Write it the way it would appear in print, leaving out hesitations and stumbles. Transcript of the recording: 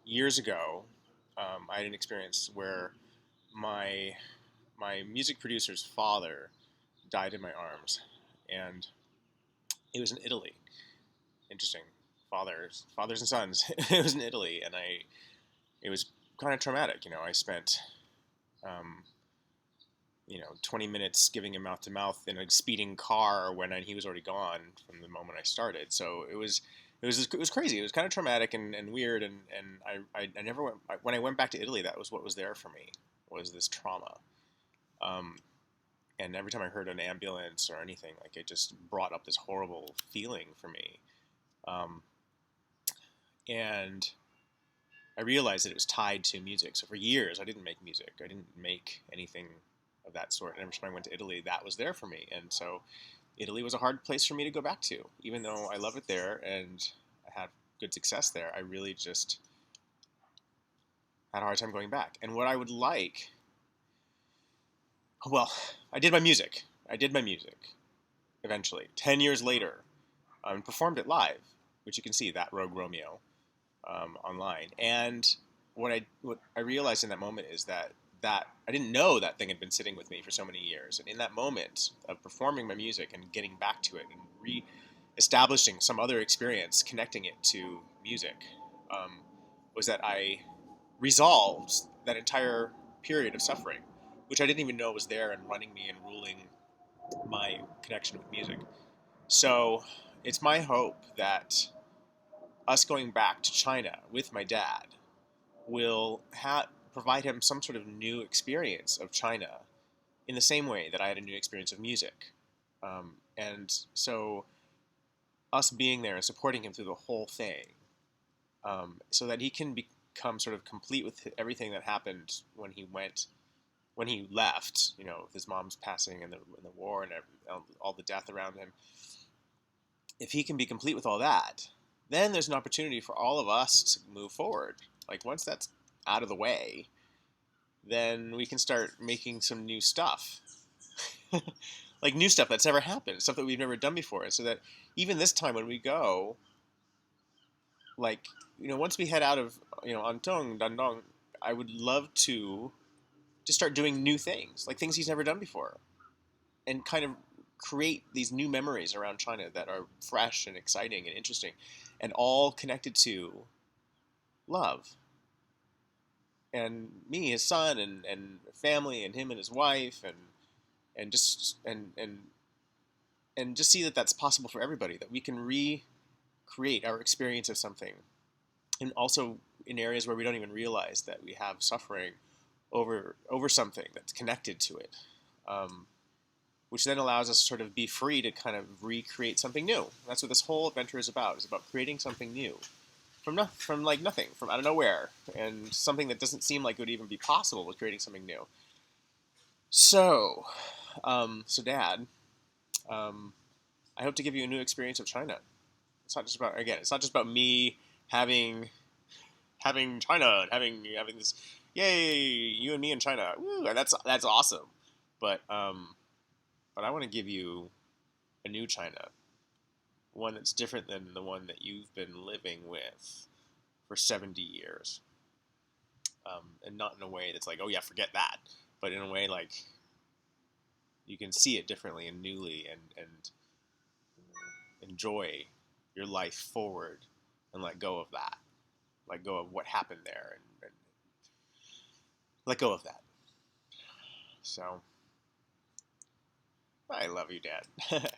Years ago, I had an experience where my my music producer's father died in my arms, and it was in Italy. Interesting, fathers and sons. It was in Italy, and it was kind of traumatic. I spent um, 20 minutes giving him mouth to mouth in a speeding car when he was already gone from the moment I started. So it was crazy. It was kind of traumatic and weird. And I never went when I went back to Italy. That was what was there for me, was this trauma. Um, and every time I heard an ambulance or anything, like, it just brought up this horrible feeling for me. Um, and I realized that it was tied to music. So for years, I didn't make music. I didn't make anything of that sort. And every time I went to Italy, that was there for me. And so Italy was a hard place for me to go back to, even though I love it there and I had good success there. I really just had a hard time going back. And what I would like, well, I did my music. I did my music eventually. 10 years later, performed it live, which you can see, that Rogue Romeo, online. And what I realized in that moment is that I didn't know that thing had been sitting with me for so many years. And in that moment of performing my music and getting back to it and re-establishing some other experience, connecting it to music, um, was that I resolved that entire period of suffering, which I didn't even know was there and running me and ruling my connection with music. So it's my hope that us going back to China with my dad will provide him some sort of new experience of China in the same way that I had a new experience of music. And so us being there and supporting him through the whole thing, so that he can become sort of complete with everything that happened when he left, with his mom's passing and the war and all the death around him. If he can be complete with all that, then there's an opportunity for all of us to move forward. Like, once that's out of the way, then we can start making some new stuff. Like, new stuff that's never happened, stuff that we've never done before. So that even this time when we go, like, once we head out of, Antong, Dandong, I would love to just start doing new things, like things he's never done before, and kind of create these new memories around China that are fresh and exciting and interesting, and all connected to love and me, his son, and family, and him and his wife, and just and just see that that's possible for everybody. That we can recreate our experience of something, and also in areas where we don't even realize that we have suffering over something that's connected to it. Which then allows us to sort of be free to kind of recreate something new. That's what this whole adventure is about. It's about creating something new from like nothing, from out of nowhere, and something that doesn't seem like it would even be possible with creating something new. So, Dad, um, I hope to give you a new experience of China. It's not just about me having China and having this, yay, you and me in China, woo, and that's awesome. But I want to give you a new China, one that's different than the one that you've been living with for 70 years. And not in a way that's like, oh yeah, forget that, but in a way like you can see it differently and newly, and enjoy your life forward, and let go of that, let go of what happened there, and let go of that. So I love you, Dad. But